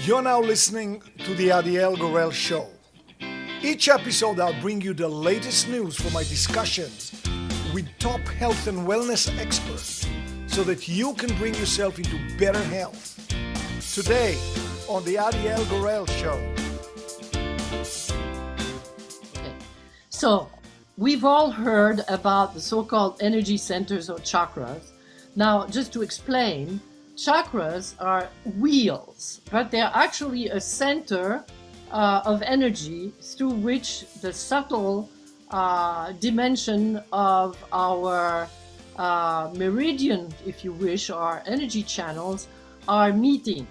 You're now listening to the Adiel Gorel Show. Each episode I'll bring you the latest news from my discussions with top health and wellness experts so that you can bring yourself into better health. Today on the Adiel Gorel Show. Okay. So we've all heard about the so-called energy centers or chakras. Now, just to explain, chakras are wheels, but they're actually a center of energy through which the subtle dimension of our meridian, if you wish, or energy channels are meeting.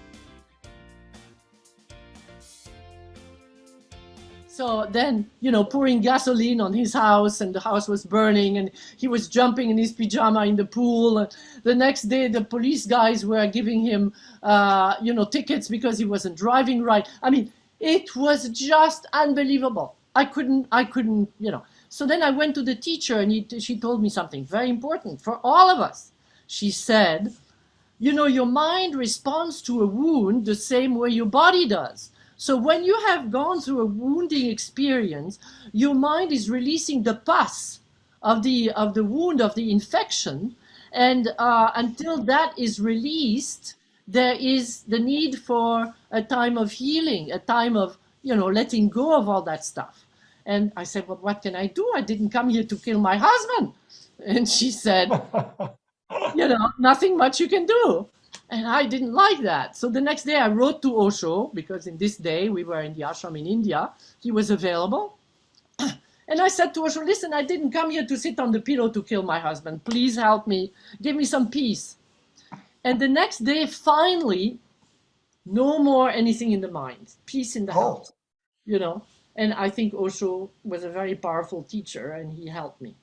So then, pouring gasoline on his house, and the house was burning, and he was jumping in his pajama in the pool. And the next day, the police guys were giving him, tickets because he wasn't driving right. I mean, it was just unbelievable. I couldn't. So then I went to the teacher, and she told me something very important for all of us. She said, your mind responds to a wound the same way your body does. So when you have gone through a wounding experience, your mind is releasing the pus of the wound, of the infection, and until that is released, there is the need for a time of healing, a time of letting go of all that stuff. And I said, well, what can I do? I didn't come here to kill my husband. And she said, nothing much you can do. And I didn't like that. So the next day I wrote to Osho, because in this day we were in the ashram in India. He was available. And I said to Osho, listen, I didn't come here to sit on the pillow to kill my husband. Please help me. Give me some peace. And the next day, finally, no more anything in the mind. Peace in the house. And I think Osho was a very powerful teacher, and he helped me.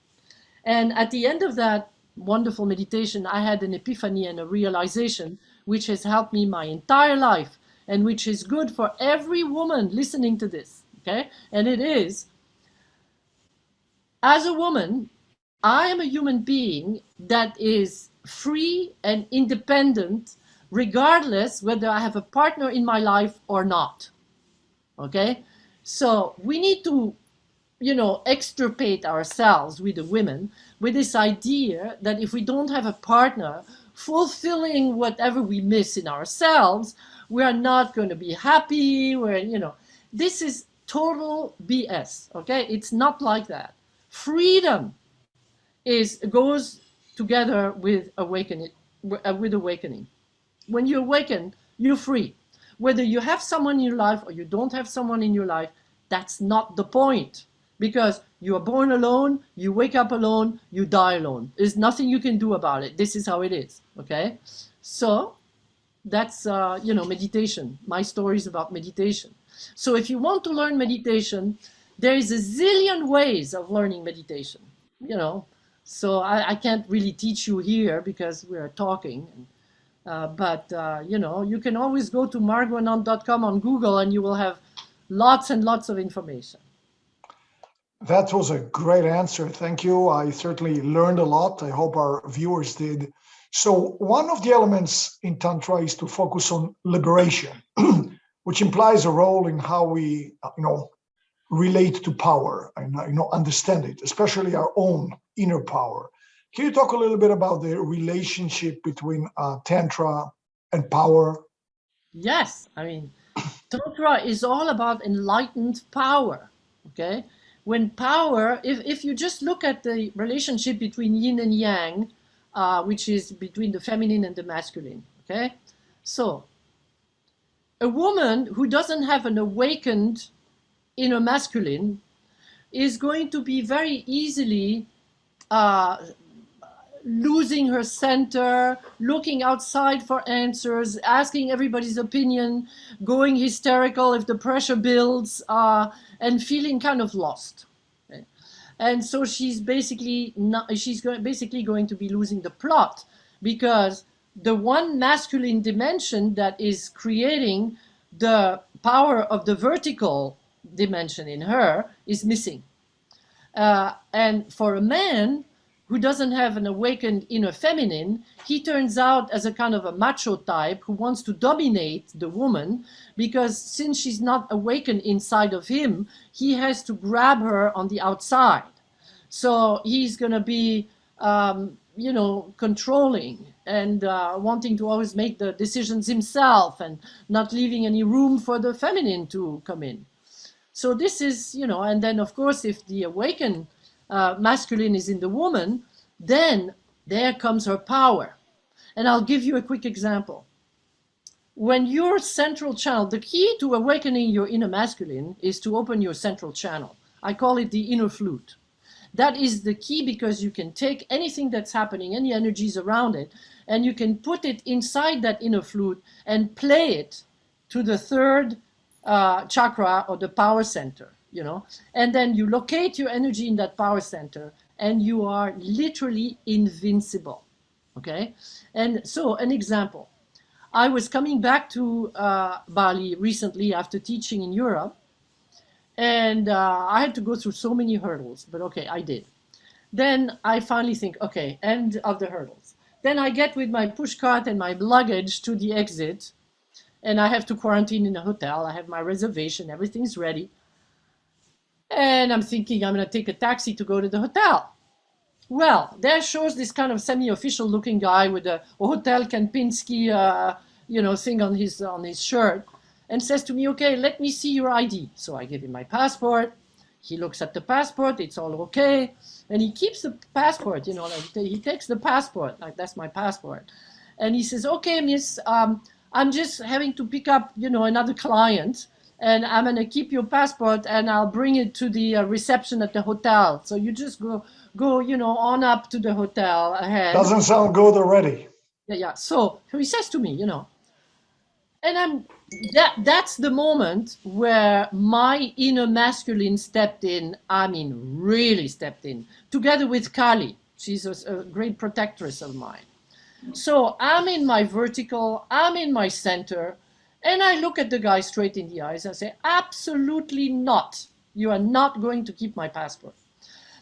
And at the end of that wonderful meditation, I had an epiphany and a realization which has helped me my entire life, and which is good for every woman listening to this, okay? And it is, as a woman, I am a human being that is free and independent, regardless whether I have a partner in my life or not, okay? So we need to extirpate ourselves with the women with this idea that if we don't have a partner fulfilling whatever we miss in ourselves, we are not going to be happy. This is total BS. Okay, it's not like that. Freedom goes together with awakening. When you awaken, you're free. Whether you have someone in your life or you don't have someone in your life, that's not the point. Because you are born alone, you wake up alone, you die alone. There's nothing you can do about it. This is how it is, okay? So that's, meditation. My story is about meditation. So if you want to learn meditation, there is a zillion ways of learning meditation, So I can't really teach you here because we are talking. But you can always go to margotanand.com on Google, and you will have lots and lots of information. That was a great answer. Thank you. I certainly learned a lot. I hope our viewers did. So one of the elements in Tantra is to focus on liberation, which implies a role in how we, relate to power and, understand it, especially our own inner power. Can you talk a little bit about the relationship between Tantra and power? Yes. Tantra is all about enlightened power, okay? When power, if you just look at the relationship between yin and yang, which is between the feminine and the masculine, okay? So, a woman who doesn't have an awakened inner masculine is going to be very easily losing her center, looking outside for answers, asking everybody's opinion, going hysterical if the pressure builds, and feeling kind of lost. Okay? And so she's basically going to be losing the plot, because the one masculine dimension that is creating the power of the vertical dimension in her is missing. And for a man who doesn't have an awakened inner feminine, he turns out as a kind of a macho type who wants to dominate the woman, because since she's not awakened inside of him, he has to grab her on the outside. So he's going to be, controlling and wanting to always make the decisions himself and not leaving any room for the feminine to come in. So this is, and then of course, if the awakened masculine is in the woman, then there comes her power. And I'll give you a quick example. When your central channel, the key to awakening your inner masculine is to open your central channel. I call it the inner flute. That is the key, because you can take anything that's happening, any energies around it, and you can put it inside that inner flute and play it to the third chakra, or the power center, and then you locate your energy in that power center, and you are literally invincible. Okay? And so an example, I was coming back to Bali recently after teaching in Europe, and I had to go through so many hurdles, but okay, I did. Then I finally think, okay, end of the hurdles. Then I get with my pushcart and my luggage to the exit, and I have to quarantine in a hotel. I have my reservation, everything's ready. And I'm thinking I'm going to take a taxi to go to the hotel. Well, there shows this kind of semi-official looking guy with a Hotel Kempinski, thing on his shirt, and says to me, okay, let me see your ID. So I give him my passport. He looks at the passport, it's all okay. And he keeps the passport, he takes the passport, like that's my passport. And he says, okay, miss, I'm just having to pick up, another client, and I'm going to keep your passport and I'll bring it to the reception at the hotel. So you just go, on up to the hotel ahead. Doesn't sound good already. Yeah. So he says to me, and that's the moment where my inner masculine stepped in. I mean, really stepped in, together with Kali. She's a great protectress of mine. So I'm in my vertical, I'm in my center, and I look at the guy straight in the eyes and say, absolutely not. You are not going to keep my passport.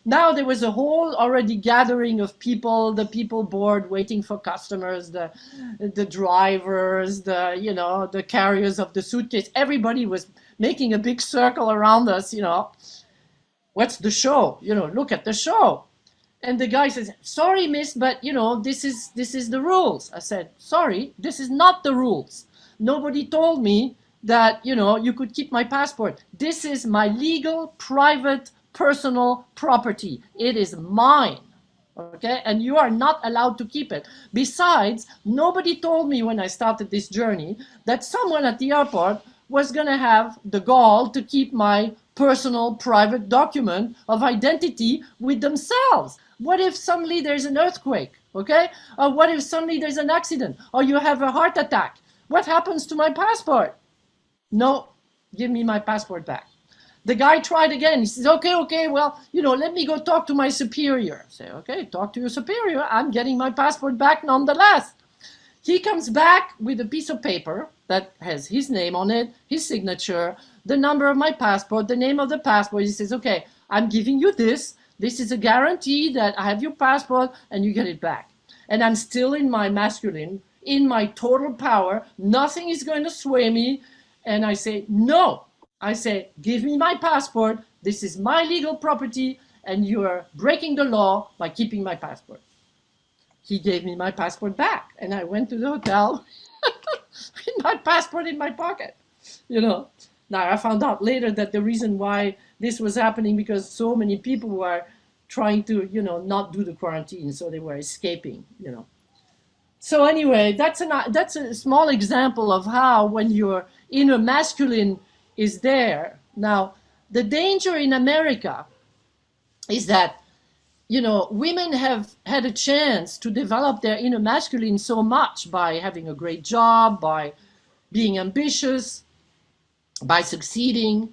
Now there was a whole already gathering of people, the people board waiting for customers, the drivers, the carriers of the suitcase. Everybody was making a big circle around us, What's the show? Look at the show. And the guy says, sorry, miss, but, this is the rules. I said, sorry, this is not the rules. Nobody told me that, you could keep my passport. This is my legal, private, personal property. It is mine. Okay? And you are not allowed to keep it. Besides, nobody told me when I started this journey that someone at the airport was going to have the gall to keep my personal, private document of identity with themselves. What if suddenly there's an earthquake, okay? Or what if suddenly there's an accident, or you have a heart attack? What happens to my passport? No, give me my passport back. The guy tried again. He says, okay, well, let me go talk to my superior. I say, okay, talk to your superior. I'm getting my passport back nonetheless. He comes back with a piece of paper that has his name on it, his signature, the number of my passport, the name of the passport. He says, okay, I'm giving you this. This is a guarantee that I have your passport and you get it back. And I'm still in my masculine, in my total power. Nothing is going to sway me. And I say, no. I say, give me my passport. This is my legal property. And you are breaking the law by keeping my passport. He gave me my passport back. And I went to the hotel with my passport in my pocket. Now, I found out later that the reason why this was happening because so many people were trying to, not do the quarantine, so they were escaping, So anyway, that's a small example of how when your inner masculine is there. Now, the danger in America is that, women have had a chance to develop their inner masculine so much by having a great job, by being ambitious, by succeeding,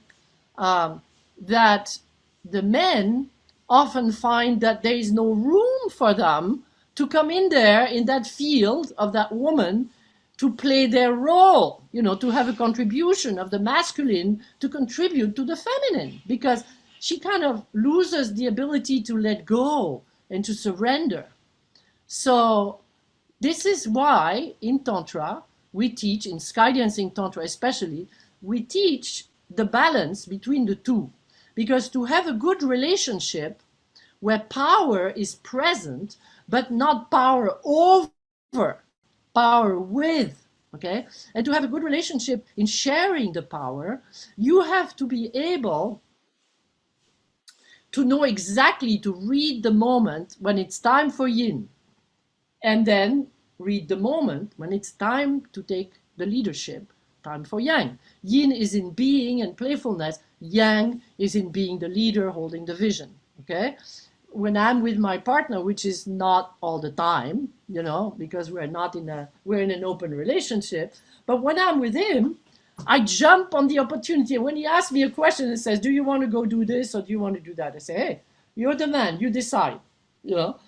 that the men often find that there is no room for them to come in there in that field of that woman to play their role, to have a contribution of the masculine to contribute to the feminine, because she kind of loses the ability to let go and to surrender. So this is why in Tantra, we teach, in Sky Dancing Tantra especially, we teach the balance between the two. Because to have a good relationship where power is present, but not power over, power with, okay? And to have a good relationship in sharing the power, you have to be able to know exactly, to read the moment when it's time for yin, and then read the moment when it's time to take the leadership, time for yang. Yin is in being and playfulness, yang is in being the leader, holding the vision, okay? When I'm with my partner, which is not all the time, you know, because we're in an open relationship, but when I'm with him, I jump on the opportunity. And when he asks me a question and says, do you want to go do this or do you want to do that? I say, hey, you're the man, you decide, you know.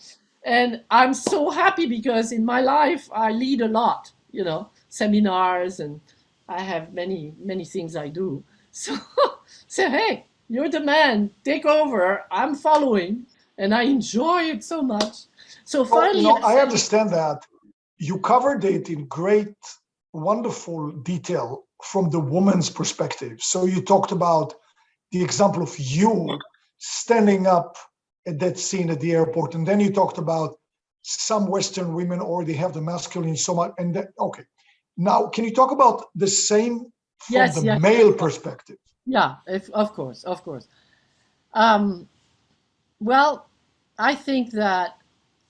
And I'm so happy because in my life, I lead a lot, you know, seminars, and I have many, many things I do. So say, hey, you're the man, take over, I'm following, and I enjoy it so much. So finally, I understand that. You covered it in great, wonderful detail from the woman's perspective. So you talked about the example of you standing up at that scene at the airport, and then you talked about some Western women already have the masculine so much. And then, okay, now can you talk about the same from the male perspective? Yeah, of course. Well, I think that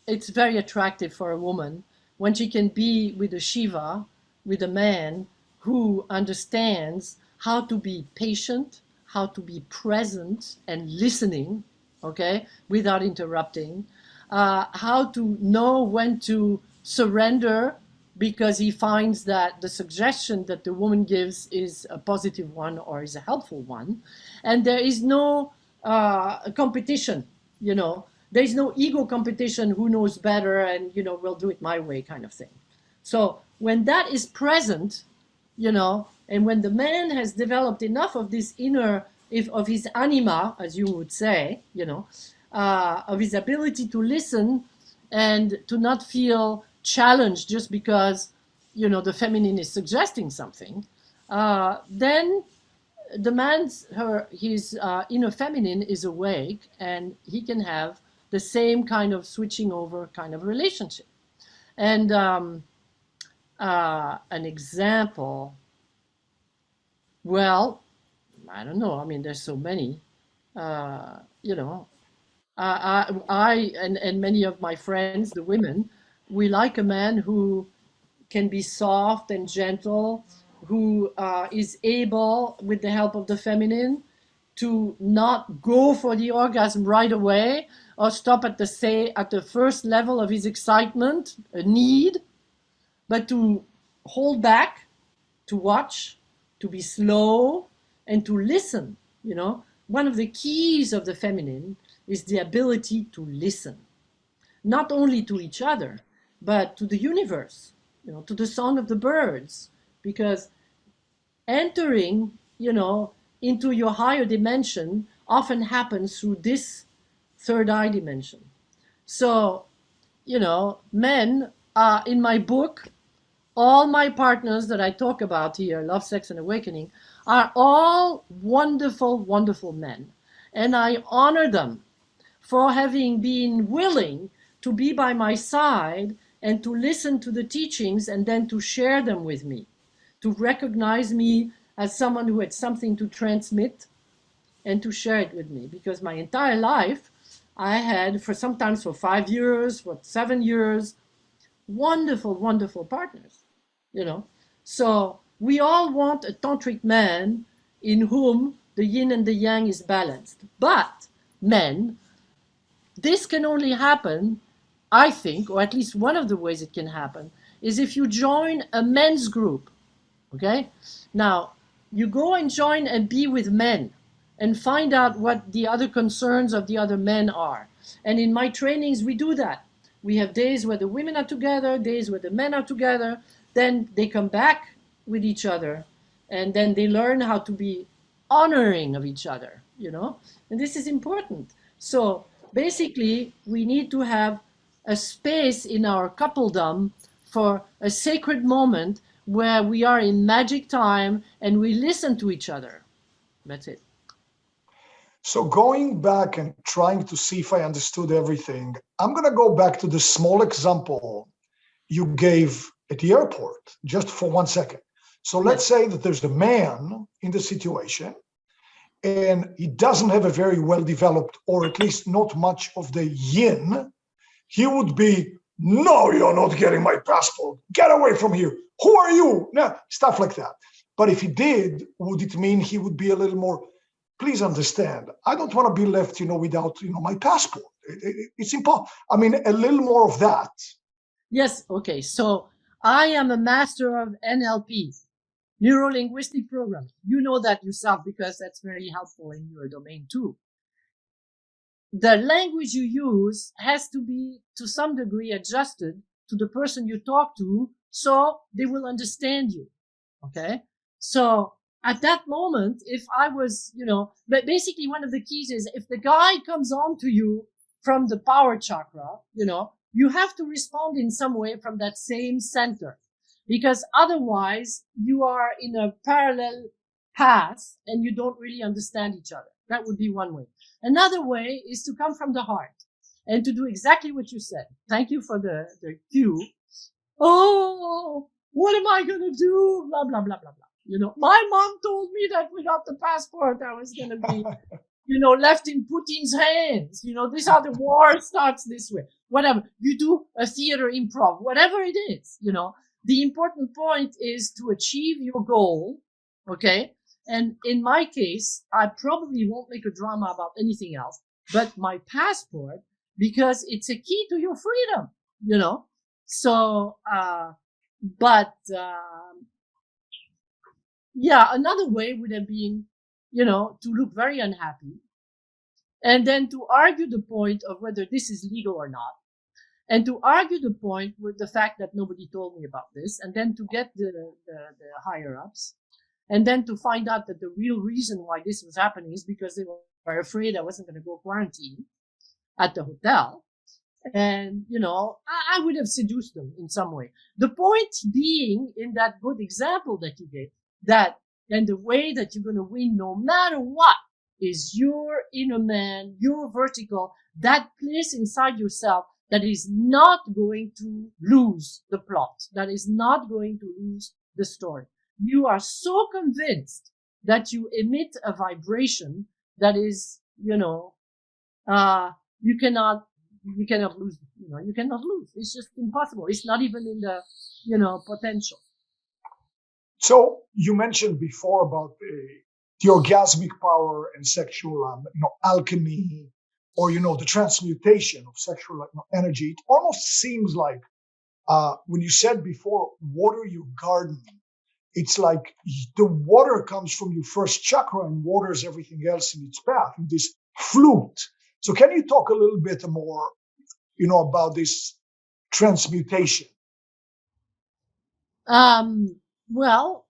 it's very attractive for a woman when she can be with a Shiva, with a man who understands how to be patient, how to be present and listening, okay, without interrupting, how to know when to surrender because he finds that the suggestion that the woman gives is a positive one or is a helpful one. And there is no competition, you know. There is no ego competition, who knows better and, you know, we'll do it my way kind of thing. So when that is present, you know, and when the man has developed enough of this inner, of his anima, as you would say, you know, of his ability to listen and to not feel challenged just because, you know, the feminine is suggesting something, then the his inner feminine is awake and he can have the same kind of switching over kind of relationship. And an example, well, I don't know. I mean, there's so many, you know. I and many of my friends, the women, we like a man who can be soft and gentle, who is able, with the help of the feminine, to not go for the orgasm right away or stop at the first level of his excitement, a need, but to hold back, to watch, to be slow, and to listen. You know, one of the keys of the feminine is the ability to listen, not only to each other, but to the universe, you know, to the song of the birds, because entering, you know, into your higher dimension often happens through this third eye dimension. So, you know, men, in my book, all my partners that I talk about here, Love, Sex, and Awakening, are all wonderful, wonderful men. And I honor them for having been willing to be by my side and to listen to the teachings and then to share them with me, to recognize me as someone who had something to transmit and to share it with me. Because my entire life, I had, sometimes for 5 years, for 7 years, wonderful, wonderful partners, you know. So we all want a tantric man in whom the yin and the yang is balanced. But men, this can only happen, I think, or at least one of the ways it can happen, is if you join a men's group, okay? Now, you go and join and be with men and find out what the other concerns of the other men are. And in my trainings, we do that. We have days where the women are together, days where the men are together, then they come back with each other, and then they learn how to be honoring of each other, you know? And this is important. So basically, we need to have a space in our coupledom for a sacred moment where we are in magic time and we listen to each other. That's it. So going back and trying to see if I understood everything, I'm going to go back to the small example you gave at the airport, just for 1 second. So let's say that there's a man in the situation and he doesn't have a very well developed, or at least not much of the yin. He would be, no, you're not getting my passport. Get away from here. Who are you? No, stuff like that. But if he did, would it mean he would be a little more, please understand, I don't want to be left, without, my passport. It's impossible. I mean, a little more of that. Yes. Okay. So I am a master of NLP, neuro-linguistic programming. You know that yourself because that's very helpful in your domain too. The language you use has to be to some degree adjusted to the person you talk to so they will understand you. Okay. So at that moment, if I was, but basically one of the keys is if the guy comes on to you from the power chakra, you have to respond in some way from that same center, because otherwise you are in a parallel path and you don't really understand each other. That would be one way. Another way is to come from the heart and to do exactly what you said. Thank you for the cue. Oh, what am I going to do? Blah, blah, blah, blah, blah. My mom told me that without the passport, I was going to be, left in Putin's hands. This how the war starts this way. Whatever. You do a theater improv, whatever it is, The important point is to achieve your goal, okay? And in my case, I probably won't make a drama about anything else, but my passport, because it's a key to your freedom, So, another way would have been, to look very unhappy and then to argue the point of whether this is legal or not. And to argue the point with the fact that nobody told me about this, and then to get the higher ups, and then to find out that the real reason why this was happening is because they were afraid I wasn't going to go quarantine at the hotel. And, I would have seduced them in some way. The point being, in that good example that you gave, that and the way that you're going to win no matter what is your inner man, your vertical, that place inside yourself that is not going to lose the plot, that is not going to lose the story. You are so convinced that you emit a vibration that is, you cannot lose, you cannot lose. It's just impossible. It's not even in the, potential. So you mentioned before about the orgasmic power and sexual, alchemy, or, the transmutation of sexual energy. It almost seems like when you said before, water your garden, it's like the water comes from your first chakra and waters everything else in its path, in this flute. So can you talk a little bit more, about this transmutation? Well,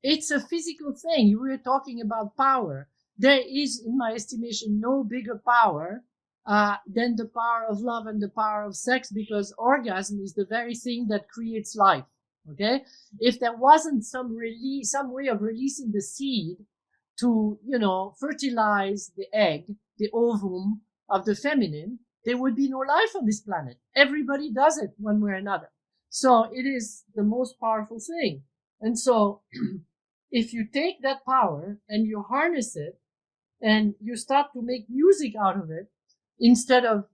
it's a physical thing. You were talking about power. There is, in my estimation, no bigger power than the power of love and the power of sex, because orgasm is the very thing that creates life. Okay? If there wasn't some way of releasing the seed to, fertilize the egg, the ovum of the feminine, there would be no life on this planet. Everybody does it one way or another. So it is the most powerful thing. And so if you take that power and you harness it and you start to make music out of it, instead of,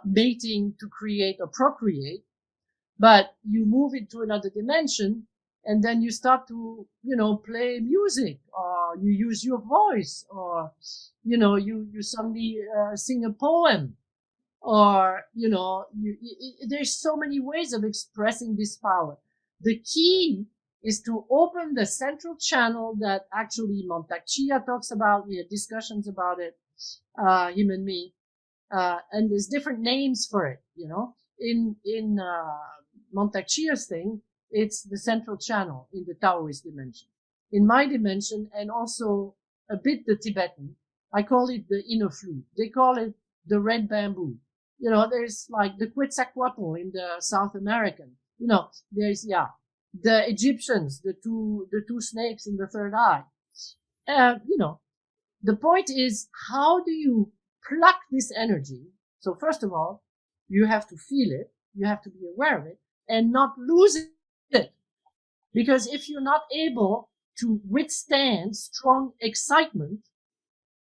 mating to create or procreate, but you move it to another dimension, and then you start to, play music, or you use your voice, or, you suddenly sing a poem, or, there's so many ways of expressing this power. The key is to open the central channel that actually Montauk Chia talks about. We had discussions about it, him and me, and there's different names for it, in Montauk Chia's thing, it's the central channel in the Taoist dimension. In my dimension, and also a bit the Tibetan, I call it the inner flute. They call it the red bamboo. You know, there's like the Quetzalcoatl in the South American. You know, there's, the Egyptians, the two snakes in the third eye. You know, the point is, how do you pluck this energy? So first of all, you have to feel it. You have to be aware of it and not lose it. Because if you're not able to withstand strong excitement,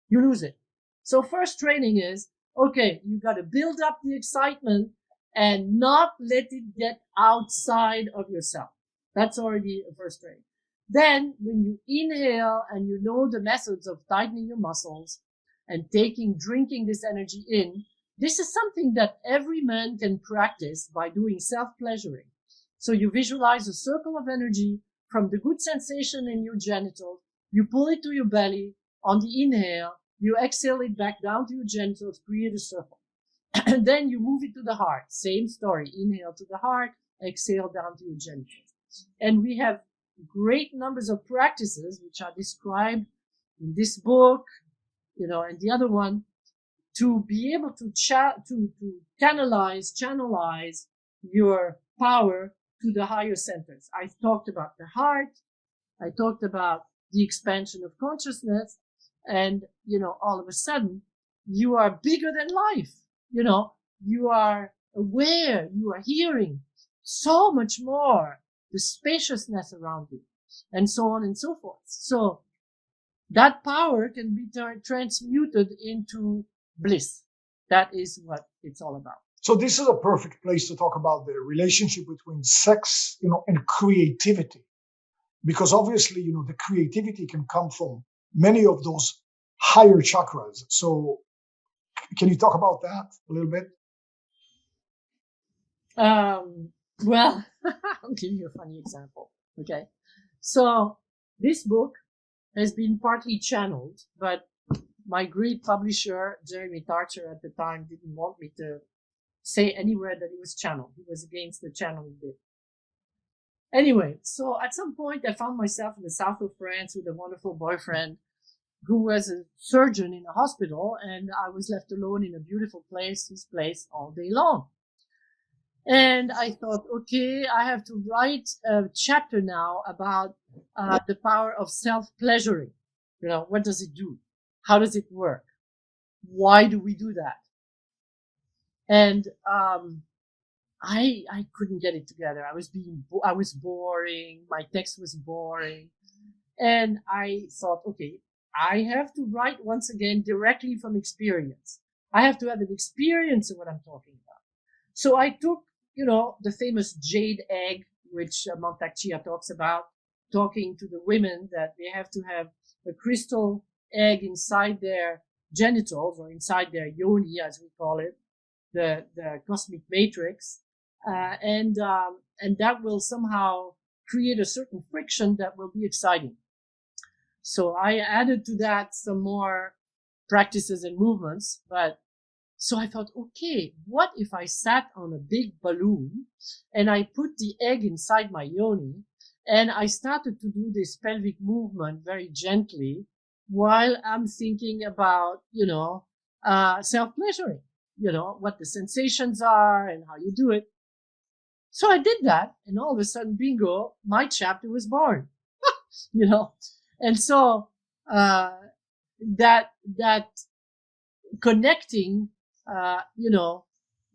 you lose it. So first training is, okay, you got to build up the excitement and not let it get outside of yourself. That's already a first training. Then when you inhale and you know the methods of tightening your muscles and drinking this energy in, this is something that every man can practice by doing self-pleasuring. So you visualize a circle of energy from the good sensation in your genitals. You pull it to your belly. On the inhale, you exhale it back down to your genitals, create a circle. And then you move it to the heart. Same story. Inhale to the heart, exhale down to your genitals. And we have great numbers of practices which are described in this book, you know, and the other one, to be able to channelize your power to the higher centers. I talked about the heart. I talked about the expansion of consciousness. And, you know, all of a sudden, you are bigger than life. You know, you are aware, you are hearing so much more, the spaciousness around you, and so on and so forth. So that power can be transmuted into bliss. That is what it's all about. So this is a perfect place to talk about the relationship between sex, you know, and creativity, because obviously, you know, the creativity can come from many of those higher chakras. So can you talk about that a little bit? Well, I'll give you a funny example. Okay. So this book has been partly channeled, but my great publisher, Jeremy Tarcher, at the time didn't want me to say anywhere that it was channeled. He was against the channeling bit. Anyway, so at some point I found myself in the south of France with a wonderful boyfriend who was a surgeon in a hospital, and I was left alone in a beautiful place, his place, all day long. And I thought, okay, I have to write a chapter now about the power of self-pleasuring. You know, what does it do? How does it work? Why do we do that? And I couldn't get it together. I was boring. My text was boring. And I thought, okay, I have to write once again directly from experience. I have to have an experience of what I'm talking about. So I took, you know, the famous jade egg, which Mantak Chia talks about, talking to the women that they have to have a crystal egg inside their genitals, or inside their yoni, as we call it, the cosmic matrix, and that will somehow create a certain friction that will be exciting. So I added to that some more practices and movements, but so I thought, okay, what if I sat on a big balloon and I put the egg inside my yoni and I started to do this pelvic movement very gently while I'm thinking about, you know, self-pleasuring, you know, what the sensations are and how you do it. So I did that, and all of a sudden, bingo, my chapter was born, you know. And so that connecting, you know,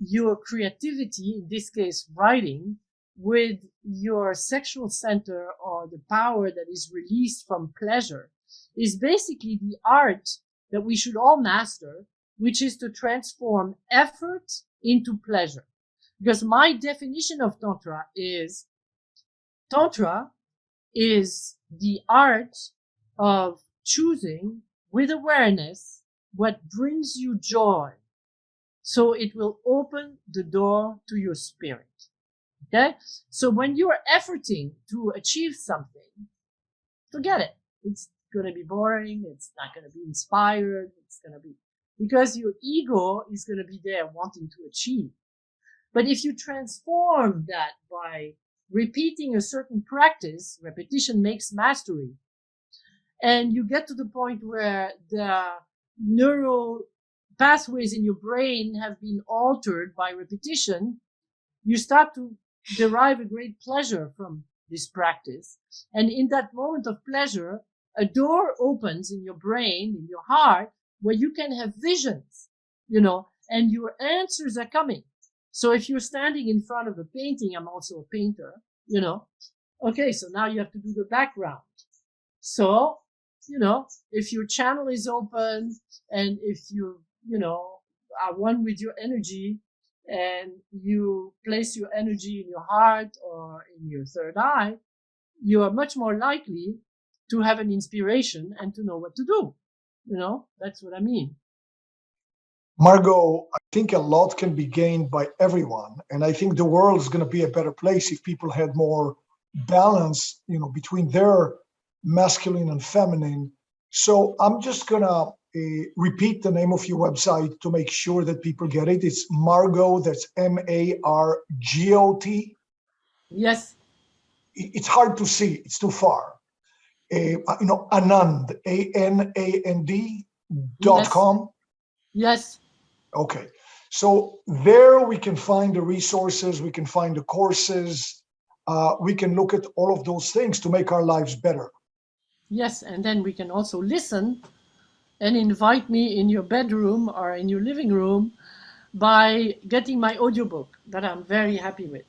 your creativity, in this case writing, with your sexual center or the power that is released from pleasure is basically the art that we should all master, which is to transform effort into pleasure. Because my definition of Tantra is the art of choosing with awareness what brings you joy, so it will open the door to your spirit. Okay? So when you are efforting to achieve something, forget it. It's going to be boring. It's not going to be inspired. It's going to be, because your ego is going to be there wanting to achieve. But if you transform that by repeating a certain practice, repetition makes mastery, and you get to the point where the neural pathways in your brain have been altered by repetition, you start to derive a great pleasure from this practice. And in that moment of pleasure, a door opens in your brain, in your heart, where you can have visions, and your answers are coming. So if you're standing in front of a painting, I'm also a painter, okay, so now you have to do the background. So, if your channel is open and if you, are one with your energy and you place your energy in your heart or in your third eye, you are much more likely to have an inspiration and to know what to do. That's what I mean. Margot, I think a lot can be gained by everyone. And I think the world is going to be a better place if people had more balance, between their masculine and feminine. So I'm just going to repeat the name of your website to make sure that people get it. It's Margot, that's MARGOT. Yes. It's hard to see. It's too far. Anand, ANAND.com. Yes. Okay. So there we can find the resources, we can find the courses, we can look at all of those things to make our lives better. Yes, and then we can also listen and invite me in your bedroom or in your living room by getting my audiobook that I'm very happy with.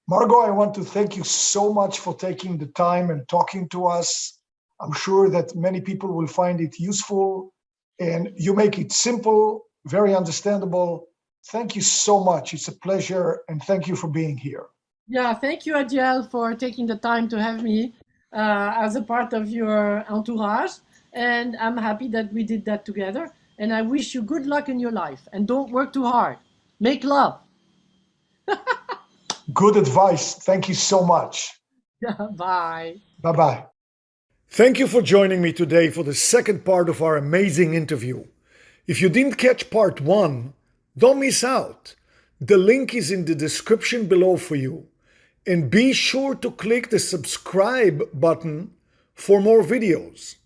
Margot, I want to thank you so much for taking the time and talking to us. I'm sure that many people will find it useful, and you make it simple, very understandable. Thank you so much. It's a pleasure, and thank you for being here. Yeah, thank you, Adiel, for taking the time to have me as a part of your entourage. And I'm happy that we did that together. And I wish you good luck in your life. And don't work too hard. Make love. Good advice. Thank you so much. Yeah, bye. Bye-bye. Thank you for joining me today for the second part of our amazing interview. If you didn't catch part 1, don't miss out. The link is in the description below for you. And be sure to click the subscribe button for more videos.